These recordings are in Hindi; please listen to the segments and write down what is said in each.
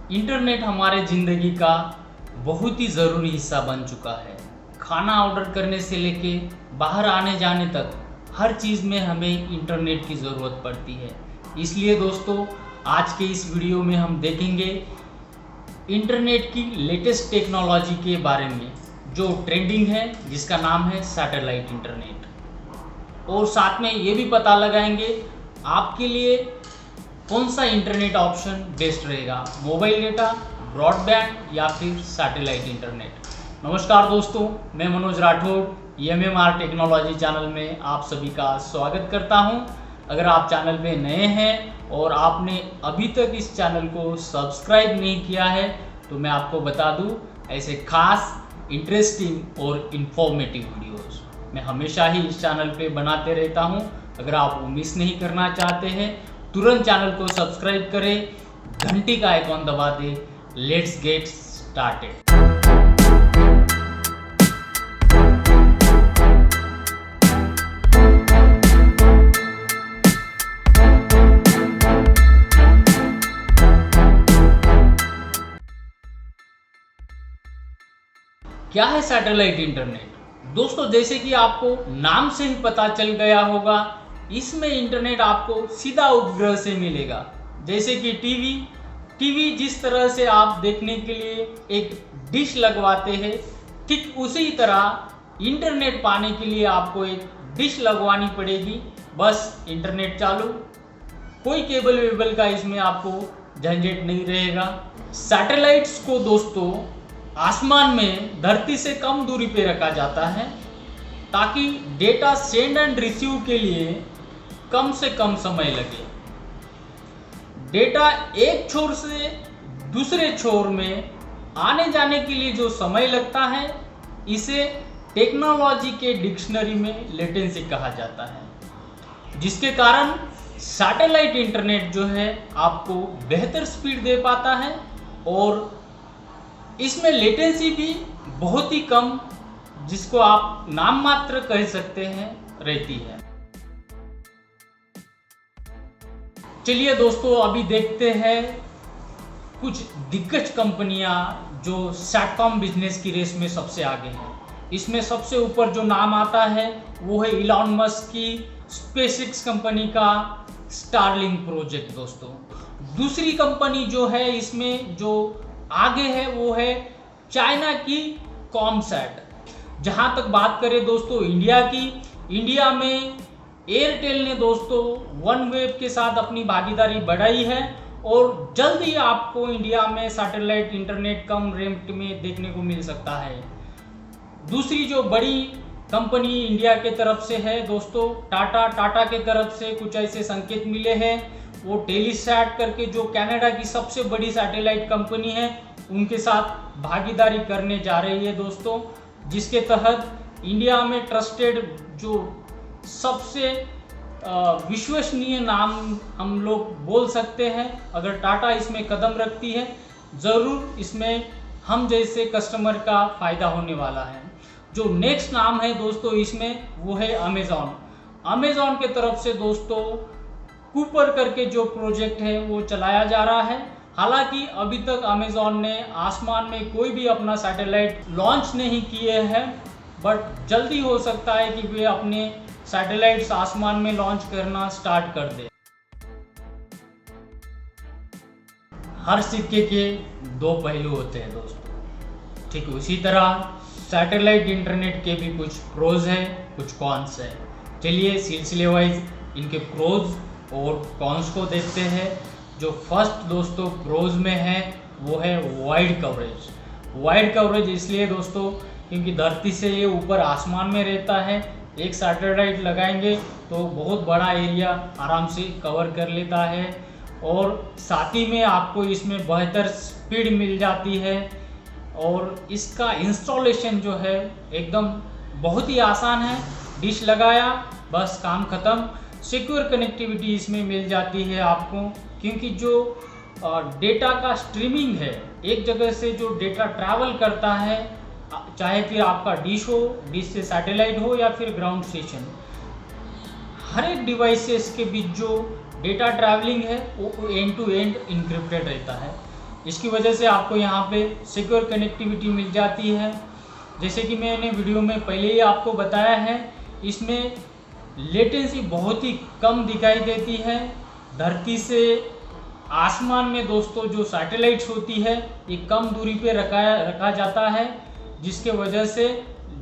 इंटरनेट हमारे ज़िंदगी का बहुत ही ज़रूरी हिस्सा बन चुका है। खाना ऑर्डर करने से लेके बाहर आने जाने तक हर चीज़ में हमें इंटरनेट की ज़रूरत पड़ती है। इसलिए दोस्तों, आज के इस वीडियो में हम देखेंगे इंटरनेट की लेटेस्ट टेक्नोलॉजी के बारे में जो ट्रेंडिंग है, जिसका नाम है सैटेलाइट इंटरनेट। और साथ में ये भी पता लगाएंगे आपके लिए कौन सा इंटरनेट ऑप्शन बेस्ट रहेगा, मोबाइल डेटा, ब्रॉडबैंड या फिर सैटेलाइट इंटरनेट। नमस्कार दोस्तों, मैं Manoj Rathore MMR technology channel में आप सभी का स्वागत करता हूं। अगर आप चैनल पे नए हैं और आपने अभी तक इस चैनल को सब्सक्राइब नहीं किया है तो मैं आपको बता दूं, ऐसे खास इंटरेस्टिंग और इन्फॉर्मेटिव वीडियोस मैं हमेशा ही इस चैनल पे बनाते रहता हूं। अगर आप वो मिस नहीं करना चाहते हैं, तुरंत चैनल को सब्सक्राइब करें, घंटी का आइकॉन दबा दें। Let's get started. क्या है सैटेलाइट इंटरनेट? दोस्तों, जैसे कि आपको नाम से ही पता चल गया होगा, इसमें इंटरनेट आपको सीधा उपग्रह से मिलेगा। जैसे कि टीवी जिस तरह से आप देखने के लिए एक डिश लगवाते हैं, ठीक उसी तरह इंटरनेट पाने के लिए आपको एक डिश लगवानी पड़ेगी। बस इंटरनेट चालू, कोई केबल वेबल का इसमें आपको झंझट नहीं रहेगा। सैटेलाइट्स को दोस्तों आसमान में धरती से कम दूरी पे रखा जाता है ताकि डेटा सेंड एंड रिसीव के लिए कम से कम समय लगे। डेटा एक छोर से दूसरे छोर में आने जाने के लिए जो समय लगता है, इसे टेक्नोलॉजी के डिक्शनरी में लेटेंसी कहा जाता है, जिसके कारण सैटेलाइट इंटरनेट जो है आपको बेहतर स्पीड दे पाता है और इसमें लेटेंसी भी बहुत ही कम, जिसको आप नाम मात्र कह सकते हैं, रहती है। चलिए दोस्तों, अभी देखते हैं कुछ दिग्गज कंपनियां जो सैटकॉम बिजनेस की रेस में सबसे आगे हैं। इसमें सबसे ऊपर जो नाम आता है वो है इलॉन मस्क की स्पेसएक्स कंपनी का स्टारलिंक प्रोजेक्ट। दोस्तों, दूसरी कंपनी जो है इसमें जो आगे है वो है चाइना की कॉमसैट। जहां तक बात करें दोस्तों इंडिया की, इंडिया में एयरटेल ने दोस्तों OneWeb के साथ अपनी भागीदारी बढ़ाई है और जल्द ही आपको इंडिया में सैटेलाइट इंटरनेट कम रेट में देखने को मिल सकता है। दूसरी जो बड़ी कंपनी इंडिया के तरफ से है दोस्तों, टाटा के तरफ से कुछ ऐसे संकेत मिले हैं। वो टेलीसैट करके जो कनाडा की सबसे बड़ी सैटेलाइट कंपनी है, उनके साथ भागीदारी करने जा रही है दोस्तों, जिसके तहत इंडिया में ट्रस्टेड जो सबसे विश्वसनीय नाम हम लोग बोल सकते हैं, अगर टाटा इसमें कदम रखती है, ज़रूर इसमें हम जैसे कस्टमर का फ़ायदा होने वाला है। जो नेक्स्ट नाम है दोस्तों इसमें, वो है अमेज़ॉन के तरफ से दोस्तों कूपर करके जो प्रोजेक्ट है वो चलाया जा रहा है। हालांकि अभी तक अमेज़ॉन ने आसमान में कोई भी अपना सैटेलाइट लॉन्च नहीं किए हैं, बट जल्दी हो सकता है कि वे अपने सैटेलाइट्स आसमान में लॉन्च करना स्टार्ट कर दे। हर सिक्के के दो पहलू होते हैं दोस्तों, ठीक उसी तरह सैटेलाइट इंटरनेट के भी कुछ प्रोज हैं, कुछ कॉन्स हैं। चलिए सिलसिले वाइज इनके प्रोज और कॉन्स को देखते हैं। जो फर्स्ट दोस्तों प्रोज में है वो है वाइड कवरेज इसलिए दोस्तों क्योंकि धरती से ये ऊपर आसमान में रहता है। एक सैटेलाइट लगाएंगे तो बहुत बड़ा एरिया आराम से कवर कर लेता है और साथ ही में आपको इसमें बेहतर स्पीड मिल जाती है और इसका इंस्टॉलेशन जो है एकदम बहुत ही आसान है। डिश लगाया, बस काम ख़त्म। सिक्योर कनेक्टिविटी इसमें मिल जाती है आपको, क्योंकि जो डेटा का स्ट्रीमिंग है, एक जगह से जो डेटा ट्रैवल करता है, चाहे फिर आपका डिश हो, डिश से सैटेलाइट हो या फिर ग्राउंड स्टेशन, हर एक डिवाइसेस के बीच जो डेटा ट्रैवलिंग है वो एंड टू एंड इनक्रिप्टेड रहता है। इसकी वजह से आपको यहाँ पे सिक्योर कनेक्टिविटी मिल जाती है। जैसे कि मैंने वीडियो में पहले ही आपको बताया है, इसमें लेटेंसी बहुत ही कम दिखाई देती है। धरती से आसमान में दोस्तों जो सैटेलाइट्स होती है ये कम दूरी पे रखा जाता है, जिसके वजह से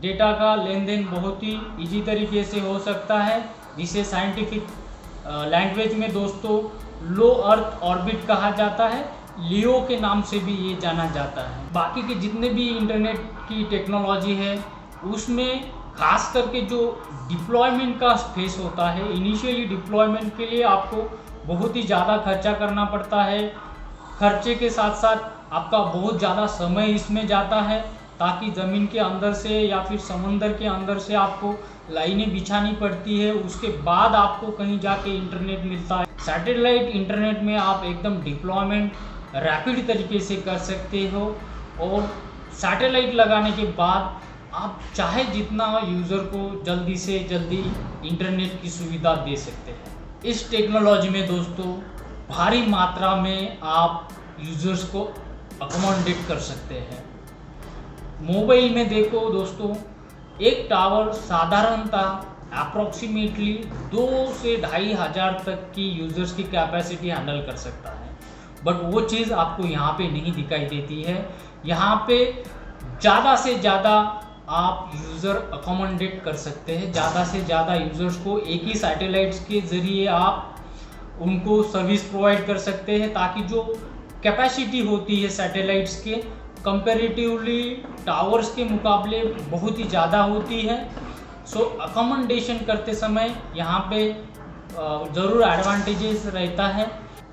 डेटा का लेन देन बहुत ही इजी तरीके से हो सकता है, जिसे साइंटिफिक लैंग्वेज में दोस्तों लो अर्थ ऑर्बिट कहा जाता है। लियो के नाम से भी ये जाना जाता है। बाकी के जितने भी इंटरनेट की टेक्नोलॉजी है उसमें खास करके जो डिप्लॉयमेंट का फेस होता है, इनिशियली डिप्लॉयमेंट के लिए आपको बहुत ही ज़्यादा खर्चा करना पड़ता है। खर्चे के साथ साथ आपका बहुत ज़्यादा समय इसमें जाता है, ताकि ज़मीन के अंदर से या फिर समंदर के अंदर से आपको लाइनें बिछानी पड़ती है, उसके बाद आपको कहीं जाके इंटरनेट मिलता है। सैटेलाइट इंटरनेट में आप एकदम डिप्लॉयमेंट रैपिड तरीके से कर सकते हो, और सैटेलाइट लगाने के बाद आप चाहे जितना यूज़र को जल्दी से जल्दी इंटरनेट की सुविधा दे सकते हैं। इस टेक्नोलॉजी में दोस्तों भारी मात्रा में आप यूज़र्स को अकोमोडेट कर सकते हैं। मोबाइल में देखो दोस्तों, एक टावर साधारणतः अप्रॉक्सीमेटली 2 से 2,500 तक की यूज़र्स की कैपेसिटी हैंडल कर सकता है, बट वो चीज़ आपको यहाँ पे नहीं दिखाई देती है। यहाँ पे ज़्यादा से ज़्यादा आप यूज़र अकोमोडेट कर सकते हैं। ज़्यादा से ज़्यादा यूज़र्स को एक ही सैटेलाइट्स के ज़रिए आप उनको सर्विस प्रोवाइड कर सकते हैं, ताकि जो कैपेसिटी होती है सैटेलाइट्स के कंपैरेटिवली टावर्स के मुकाबले बहुत ही ज़्यादा होती है। सो अकोमोडेशन करते समय यहाँ पे ज़रूर एडवांटेजेस रहता है।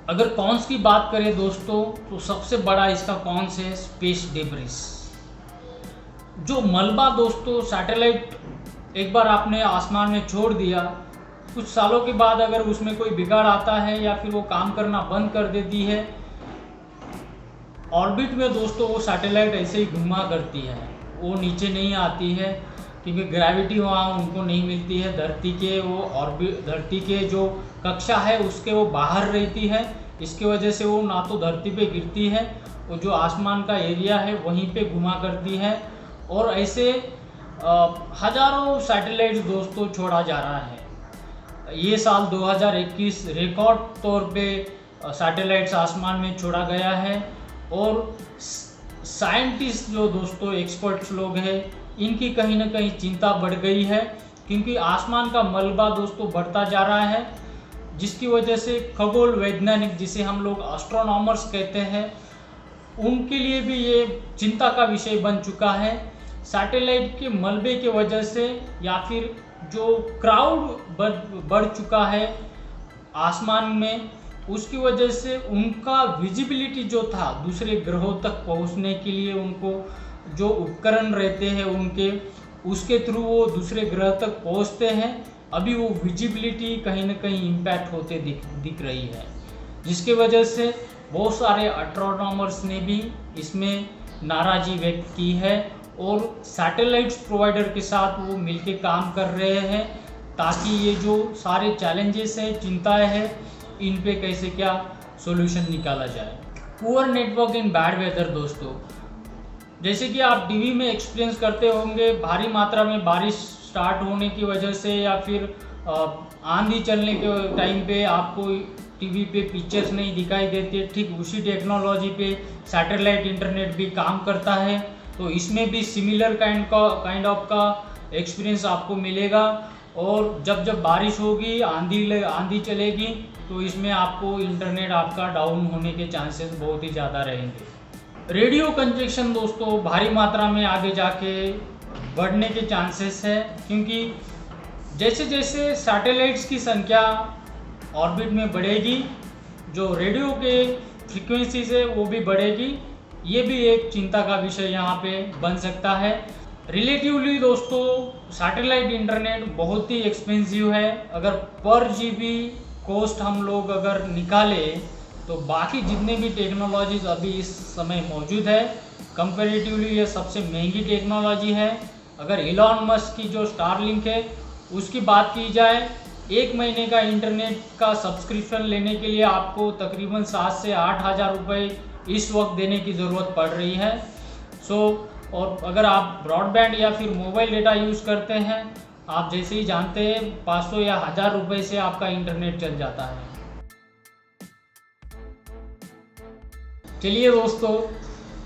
अगर कॉन्स की बात करें दोस्तों, तो सबसे बड़ा इसका कॉन्स है स्पेस डेब्रिस। जो मलबा दोस्तों सैटेलाइट एक बार आपने आसमान में छोड़ दिया, कुछ सालों के बाद अगर उसमें कोई बिगाड़ आता है या फिर वो काम करना बंद कर देती है, ऑर्बिट में दोस्तों वो सैटेलाइट ऐसे ही घुमा करती है, वो नीचे नहीं आती है, क्योंकि ग्रेविटी वहाँ उनको नहीं मिलती है। धरती के जो कक्षा है उसके वो बाहर रहती है, इसकी वजह से वो ना तो धरती पे गिरती है, वो जो आसमान का एरिया है वहीं पे घुमा करती है। और ऐसे हजारों सैटेलाइट्स दोस्तों छोड़ा जा रहा है। ये साल 2021 रिकॉर्ड तौर पे सैटेलाइट्स आसमान में छोड़ा गया है, और साइंटिस्ट जो दोस्तों एक्सपर्ट्स लोग हैं इनकी कहीं ना कहीं चिंता बढ़ गई है, क्योंकि आसमान का मलबा दोस्तों बढ़ता जा रहा है, जिसकी वजह से खगोल वैज्ञानिक, जिसे हम लोग एस्ट्रोनॉमर्स कहते हैं, उनके लिए भी ये चिंता का विषय बन चुका है। सैटेलाइट के मलबे के वजह से या फिर जो क्राउड बढ़ चुका है आसमान में, उसकी वजह से उनका विजिबिलिटी जो था दूसरे ग्रहों तक पहुंचने के लिए उनको जो उपकरण रहते हैं उसके थ्रू वो दूसरे ग्रह तक पहुंचते हैं, अभी वो विजिबिलिटी कहीं ना कहीं इम्पैक्ट होते दिख रही है, जिसके वजह से बहुत सारे एस्ट्रोनॉमर्स ने भी इसमें नाराज़गी व्यक्त की है, और सैटेलाइट्स प्रोवाइडर के साथ वो मिलके काम कर रहे हैं, ताकि ये जो सारे चैलेंजेस हैं, चिंताएं हैं, इन पे कैसे क्या सॉल्यूशन निकाला जाए। Poor network in bad weather दोस्तों, जैसे कि आप टीवी में एक्सपीरियंस करते होंगे, भारी मात्रा में बारिश स्टार्ट होने की वजह से या फिर आंधी चलने के टाइम पे आपको टीवी पे पिक्चर्स नहीं दिखाई देती, ठीक उसी टेक्नोलॉजी पे सैटेलाइट इंटरनेट भी काम करता है। तो इसमें भी सिमिलर काइंड ऑफ का एक्सपीरियंस आपको मिलेगा, और जब बारिश होगी, आंधी चलेगी, तो इसमें आपको इंटरनेट आपका डाउन होने के चांसेस बहुत ही ज़्यादा रहेंगे। रेडियो कंजेशन दोस्तों भारी मात्रा में आगे जाके बढ़ने के चांसेस है, क्योंकि जैसे जैसे सैटेलाइट्स की संख्या ऑर्बिट में बढ़ेगी, जो रेडियो के फ्रीक्वेंसीज है वो भी बढ़ेगी। ये भी एक चिंता का विषय यहाँ पे बन सकता है। रिलेटिवली दोस्तों सैटेलाइट इंटरनेट बहुत ही एक्सपेंसिव है। अगर पर जीबी कॉस्ट हम लोग अगर निकालें, तो बाकी जितने भी टेक्नोलॉजीज अभी इस समय मौजूद है, कंपैरेटिवली ये सबसे महंगी टेक्नोलॉजी है। अगर इलॉन मस्क की जो स्टारलिंक है उसकी बात की जाए, 1 महीने का इंटरनेट का सब्सक्रिप्शन लेने के लिए आपको तकरीबन 7 से 8 हज़ार रुपये इस वक्त देने की ज़रूरत पड़ रही है। और अगर आप ब्रॉडबैंड या फिर मोबाइल डेटा यूज़ करते हैं, आप जैसे ही जानते हैं 500 या 1000 रुपये से आपका इंटरनेट चल जाता है। चलिए दोस्तों,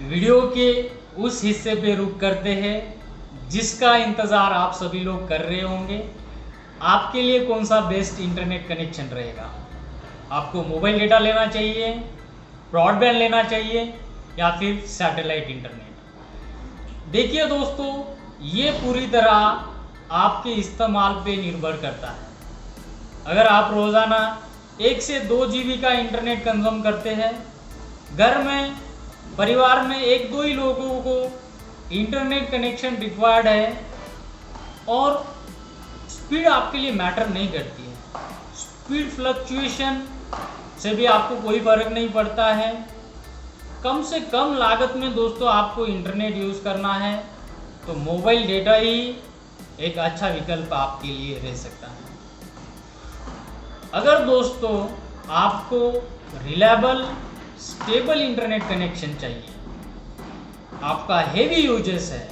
वीडियो के उस हिस्से पे रुक करते हैं जिसका इंतज़ार आप सभी लोग कर रहे होंगे। आपके लिए कौन सा बेस्ट इंटरनेट कनेक्शन रहेगा? आपको मोबाइल डेटा लेना चाहिए, ब्रॉडबैंड लेना चाहिए या फिर सैटेलाइट इंटरनेट? देखिए दोस्तों, ये पूरी तरह आपके इस्तेमाल पे निर्भर करता है। अगर आप रोज़ाना 1 से 2 GB का इंटरनेट कंज्यूम करते हैं, घर में परिवार में 1-2 ही लोगों को इंटरनेट कनेक्शन रिक्वायर्ड है और स्पीड आपके लिए मैटर नहीं करती है, स्पीड फ्लक्चुएशन से भी आपको कोई फ़र्क नहीं पड़ता है, कम से कम लागत में दोस्तों आपको इंटरनेट यूज़ करना है, तो मोबाइल डेटा ही एक अच्छा विकल्प आपके लिए रह सकता है। अगर दोस्तों आपको रिलायबल स्टेबल इंटरनेट कनेक्शन चाहिए, आपका हेवी यूजेस है,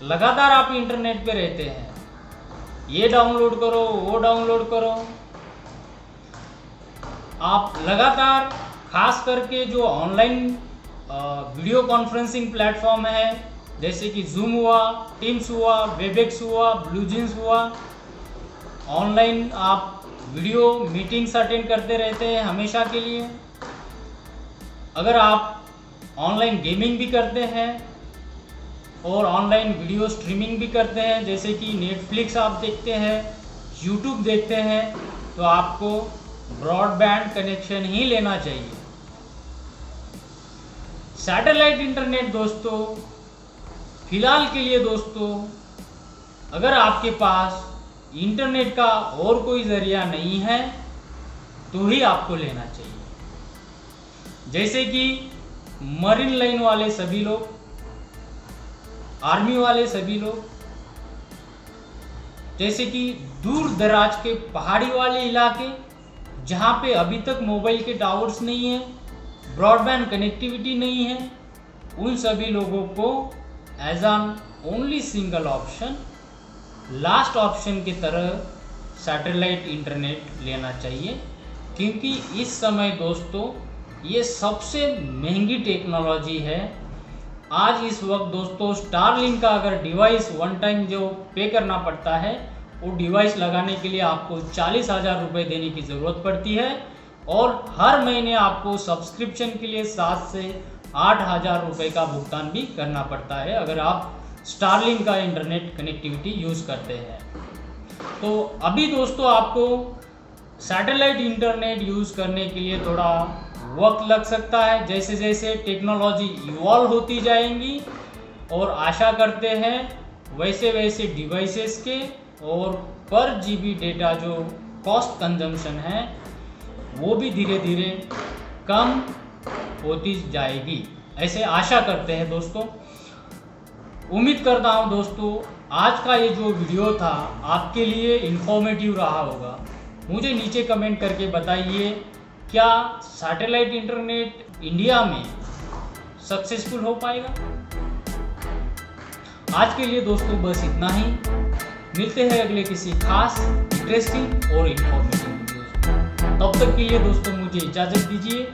लगातार आप इंटरनेट पे रहते हैं, ये डाउनलोड करो वो डाउनलोड करो, आप लगातार खास करके जो ऑनलाइन वीडियो कॉन्फ्रेंसिंग प्लेटफॉर्म है जैसे कि जूम हुआ, टीम्स हुआ, वेबएक्स हुआ, ब्लूजीन्स हुआ, ऑनलाइन आप वीडियो मीटिंग्स अटेंड करते रहते हैं हमेशा के लिए। अगर आप ऑनलाइन गेमिंग भी करते हैं और ऑनलाइन वीडियो स्ट्रीमिंग भी करते हैं जैसे कि नेटफ्लिक्स आप देखते हैं, यूट्यूब देखते हैं, तो आपको ब्रॉडबैंड कनेक्शन ही लेना चाहिए। सैटेलाइट इंटरनेट दोस्तों फिलहाल के लिए दोस्तों, अगर आपके पास इंटरनेट का और कोई ज़रिया नहीं है तो ही आपको लेना चाहिए। जैसे कि मरीन लाइन वाले सभी लोग, आर्मी वाले सभी लोग, जैसे कि दूर दराज के पहाड़ी वाले इलाके जहाँ पे अभी तक मोबाइल के टावर्स नहीं है, ब्रॉडबैंड कनेक्टिविटी नहीं है, उन सभी लोगों को as an only single option, last option की तरह सैटेलाइट इंटरनेट लेना चाहिए। क्योंकि इस समय दोस्तों ये सबसे महंगी टेक्नोलॉजी है। आज इस वक्त दोस्तों स्टारलिंक का अगर डिवाइस वन टाइम जो पे करना पड़ता है, वो डिवाइस लगाने के लिए आपको 40,000 रुपये देने की ज़रूरत पड़ती है और हर महीने आपको सब्सक्रिप्शन के लिए 7 से 8,000 रुपये का भुगतान भी करना पड़ता है अगर आप स्टारलिंक का इंटरनेट कनेक्टिविटी यूज़ करते हैं। तो अभी दोस्तों आपको सैटेलाइट इंटरनेट यूज़ करने के लिए थोड़ा वक्त लग सकता है, जैसे जैसे टेक्नोलॉजी इवॉल्व होती जाएंगी, और आशा करते हैं वैसे वैसे डिवाइसेस के और पर जीबी डेटा जो कॉस्ट कंजम्पशन है वो भी धीरे धीरे कम होती जाएगी, ऐसे आशा करते हैं दोस्तों। उम्मीद करता हूं दोस्तों आज का ये जो वीडियो था आपके लिए इंफॉर्मेटिव रहा होगा। मुझे नीचे कमेंट करके बताइए, क्या सैटेलाइट इंटरनेट इंडिया में सक्सेसफुल हो पाएगा? आज के लिए दोस्तों बस इतना ही। मिलते हैं अगले किसी खास, इंटरेस्टिंग और इंफॉर्मेटिव वीडियो में। तब तक के लिए दोस्तों मुझे इजाज़त दीजिए।